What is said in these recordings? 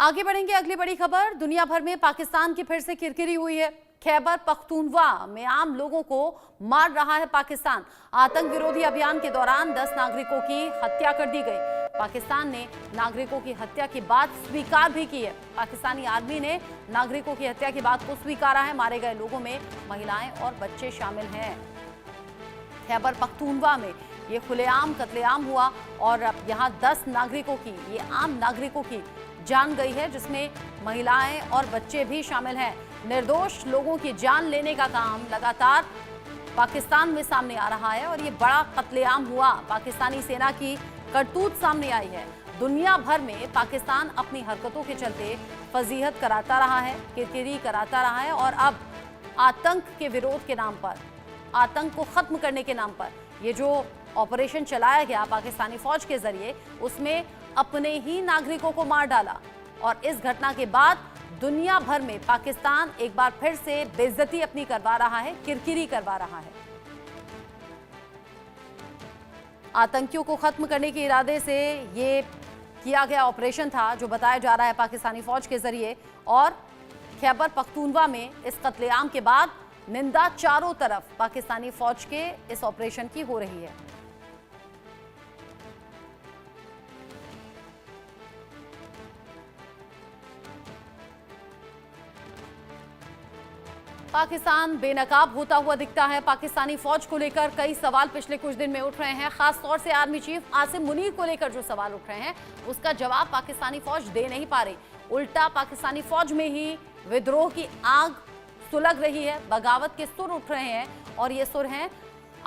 आगे बढ़ेंगे अगली बड़ी खबर। दुनिया भर में पाकिस्तान की फिर से किरकिरी हुई है। खैबर पख्तूनवा में आम लोगों को मार रहा है पाकिस्तान। आतंक विरोधी अभियान के दौरान 10 नागरिकों की हत्या कर दी गई। पाकिस्तान ने नागरिकों की हत्या की बात स्वीकार भी की है। पाकिस्तानी आर्मी ने नागरिकों की हत्या की बात को स्वीकारा है। मारे गए लोगों में महिलाएं और बच्चे शामिल हैं। खैबर पख्तूनवा में ये खुलेआम कत्लेआम हुआ और अब यहाँ 10 नागरिकों की, ये आम नागरिकों की जान गई है, जिसमें महिलाएं और बच्चे भी शामिल हैं। निर्दोष लोगों की जान लेने का काम लगातार पाकिस्तान में सामने आ रहा है और ये बड़ा कत्लेआम हुआ। पाकिस्तानी सेना की करतूत सामने आई है। दुनिया भर में पाकिस्तान अपनी हरकतों के चलते फजीहत कराता रहा है, किरकिरी कराता रहा है और अब आतंक के विरोध के नाम पर, आतंक को खत्म करने के नाम पर ये जो ऑपरेशन चलाया गया पाकिस्तानी फौज के जरिए, उसमें अपने ही नागरिकों को मार डाला। और इस घटना के बाद दुनिया भर में पाकिस्तान एक बार फिर से बेइज्जती अपनी करवा रहा है, किरकिरी करवा रहा है। आतंकियों को खत्म करने के इरादे से ये किया गया ऑपरेशन था, जो बताया जा रहा है पाकिस्तानी फौज के जरिए। और खैबर पख्तूनवा में इस कत्लेआम के बाद निंदा चारों तरफ पाकिस्तानी फौज के इस ऑपरेशन की हो रही है। पाकिस्तान बेनकाब होता हुआ दिखता है। पाकिस्तानी फौज को लेकर कई सवाल पिछले कुछ दिन में उठ रहे हैं। खास तौर से आर्मी चीफ आसिम मुनीर को लेकर जो सवाल उठ रहे हैं, उसका जवाब पाकिस्तानी फौज दे नहीं पा रही। उल्टा पाकिस्तानी फौज में ही विद्रोह की आग सुलग रही है, बगावत के सुर उठ रहे हैं और ये सुर हैं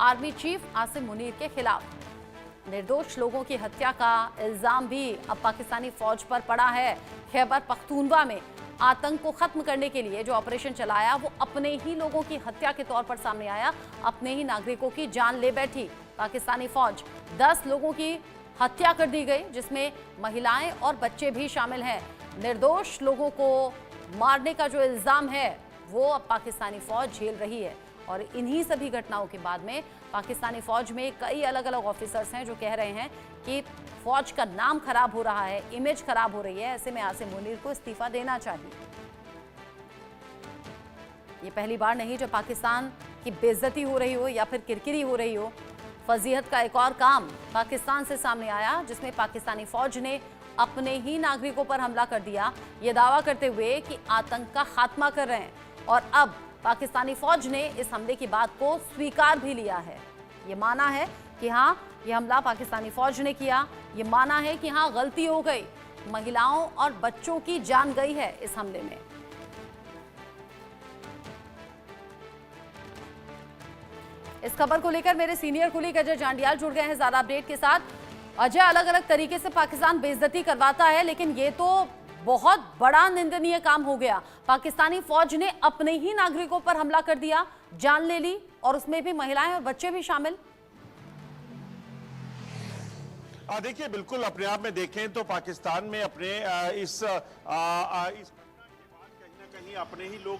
आर्मी चीफ आसिम मुनीर के खिलाफ। निर्दोष लोगों की हत्या का इल्जाम भी अब पाकिस्तानी फौज पर पड़ा है। खैबर पख्तूनवा में आतंक को खत्म करने के लिए जो ऑपरेशन चलाया, वो अपने ही लोगों की हत्या के तौर पर सामने आया। अपने ही नागरिकों की जान ले बैठी पाकिस्तानी फौज। 10 लोगों की हत्या कर दी गई, जिसमें महिलाएं और बच्चे भी शामिल हैं। निर्दोष लोगों को मारने का जो इल्जाम है, वो अब पाकिस्तानी फौज झेल रही है। और इन्हीं सभी घटनाओं के बाद में पाकिस्तानी फौज में कई अलग अलग ऑफिसर्स हैं जो कह रहे हैं कि फौज का नाम खराब हो रहा है, इमेज खराब हो रही है। ऐसे में आसिम मुनीर को इस्तीफा देना चाहिए। ये पहली बार नहीं जब पाकिस्तान की बेइज्जती हो रही हो या फिर किरकिरी हो रही हो। फजीहत का एक और काम पाकिस्तान से सामने आया, जिसमें पाकिस्तानी फौज ने अपने ही नागरिकों पर हमला कर दिया, ये दावा करते हुए कि आतंक का खात्मा कर रहे हैं। और अब पाकिस्तानी फौज ने इस हमले की बात को स्वीकार भी लिया है। ये माना है कि हाँ, ये हमला पाकिस्तानी फौज ने किया। ये माना है कि हाँ, गलती हो गई, महिलाओं और बच्चों की जान गई है इस हमले में। इस खबर को लेकर मेरे सीनियर कुलीग अजय जांडियाल जुड़ गए हैं ज्यादा अपडेट के साथ। अजय, अलग अलग तरीके से पाकिस्तान बेइज्जती करवाता है, लेकिन ये तो बहुत बड़ा निंदनीय काम हो गया। पाकिस्तानी फौज ने अपने ही नागरिकों पर हमला कर दिया, जान ले ली, और उसमें भी महिलाएं और बच्चे भी शामिल। देखिए, बिल्कुल अपने आप में देखें तो पाकिस्तान में अपने इस कहीं अपने ही लोग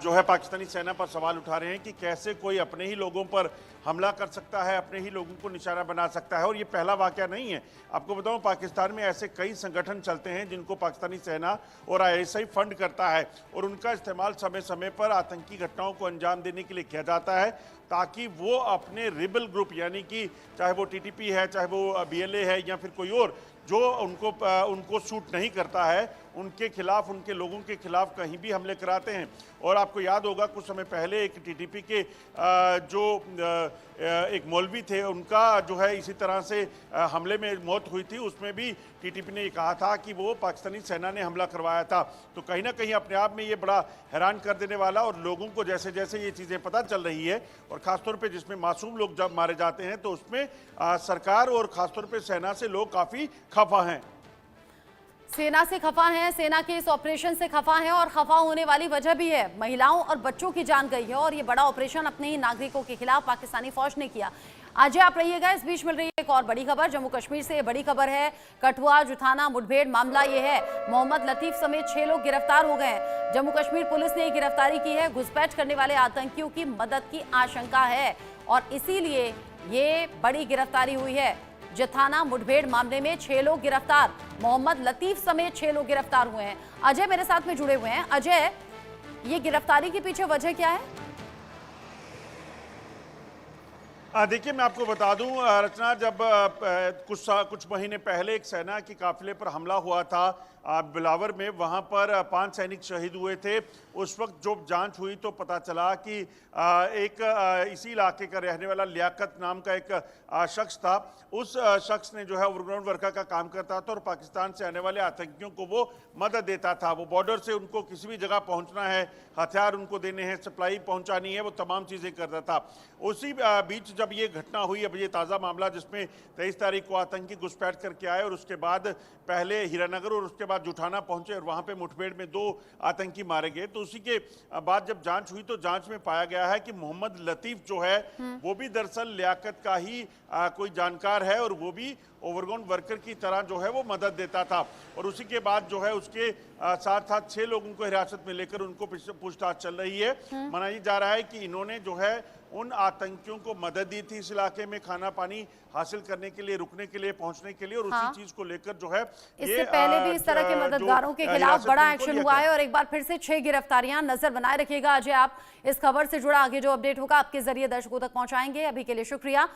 जो है पाकिस्तानी सेना पर सवाल उठा रहे हैं कि कैसे कोई अपने ही लोगों पर हमला कर सकता है, अपने ही लोगों को निशाना बना सकता है। और ये पहला वाकया नहीं है। आपको बताऊं, पाकिस्तान में ऐसे कई संगठन चलते हैं जिनको पाकिस्तानी सेना और आईएसआई फंड करता है और उनका इस्तेमाल समय समय पर आतंकी घटनाओं को अंजाम देने के लिए किया जाता है, ताकि वो अपने रिबल ग्रुप, यानी कि चाहे वो टीटीपी है, चाहे वो बीएलए है या फिर कोई और, जो उनको सूट नहीं करता है, उनके खिलाफ, उनके लोगों के खिलाफ कहीं भी हमले कराते हैं। और आपको याद होगा कुछ समय पहले एक टीटीपी के जो एक मौलवी थे, उनका जो है इसी तरह से हमले में मौत हुई थी। उसमें भी टीटीपी ने ये कहा था कि वो पाकिस्तानी सेना ने हमला करवाया था। तो कहीं ना कहीं अपने आप में ये बड़ा हैरान कर देने वाला, और लोगों को जैसे जैसे ये चीज़ें पता चल रही है, और ख़ासतौर पे जिसमें मासूम लोग जब मारे जाते हैं, तो उसमें सरकार और ख़ासतौर पे सेना से लोग काफ़ी खफा हैं। सेना से खफा हैं, सेना के इस ऑपरेशन से खफा हैं, और खफा होने वाली वजह भी है। महिलाओं और बच्चों की जान गई है और ये बड़ा ऑपरेशन अपने ही नागरिकों के खिलाफ पाकिस्तानी फौज ने किया। अजय, आप रहिएगा, इस बीच मिल रही है एक और बड़ी खबर जम्मू कश्मीर से। बड़ी खबर है, कठुआ जुठाना मुठभेड़ मामला ये है। मोहम्मद लतीफ समेत 6 लोग गिरफ्तार हो गए हैं। जम्मू कश्मीर पुलिस ने गिरफ्तारी की है। घुसपैठ करने वाले आतंकियों की मदद की आशंका है और इसीलिए ये बड़ी गिरफ्तारी हुई है। जथाना मुठभेड़ मामले में 6 लोग गिरफ्तार। मोहम्मद लतीफ समेत 6 लोग गिरफ्तार हुए हैं। अजय मेरे साथ में जुड़े हुए हैं। अजय, ये गिरफ्तारी के पीछे वजह क्या है? देखिए, मैं आपको बता दूं रचना, जब कुछ महीने पहले एक सेना के काफिले पर हमला हुआ था बिलावर में, वहां पर 5 सैनिक शहीद हुए थे। उस वक्त जब जांच हुई तो पता चला कि एक इसी इलाके का रहने वाला लियाकत नाम का एक शख्स था। उस शख्स ने जो है ओवरग्राउंड वर्कर का काम करता था और पाकिस्तान से आने वाले आतंकियों को वो मदद देता था। वो बॉर्डर से उनको किसी भी जगह पहुंचना है, हथियार उनको देने हैं, सप्लाई पहुंचानी है, वो तमाम चीज़ें करता था। उसी बीच जब ये घटना हुई, अब ये ताज़ा मामला जिसमें 23 तारीख को आतंकी घुसपैठ करके आए और उसके बाद पहले हीरानगर और उसके बाद जुठाना पहुंचे और वहां पे मुठभेड़ में 2 आतंकी मारे गए। तो उसी के बाद जब जांच हुई तो जांच में पाया गया है कि मोहम्मद लतीफ जो है वो भी दरअसल लियाकत का ही कोई जानकार है और वो भी ओवरग्राउंड वर्कर की तरह जो है वो मदद देता था। और उसी के बाद जो है उसके साथ साथ 6 लोगों को हिरासत में लेकर उनको पूछताछ चल रही है। मनाया जा रहा है कि इन्होंने जो है उन आतंकियों को मदद दी थी इस इलाके में खाना पानी हासिल करने के लिए, रुकने के लिए, पहुंचने के लिए, और उसी चीज को लेकर जो है इससे पहले भी इस तरह के मददगारों के खिलाफ बड़ा एक्शन हुआ है और एक बार फिर से 6 गिरफ्तारियां। नजर बनाए रखिएगा अजय, आप इस खबर से जुड़ा आगे जो अपडेट होगा आपके जरिए दर्शकों तक पहुंचाएंगे। अभी के लिए शुक्रिया।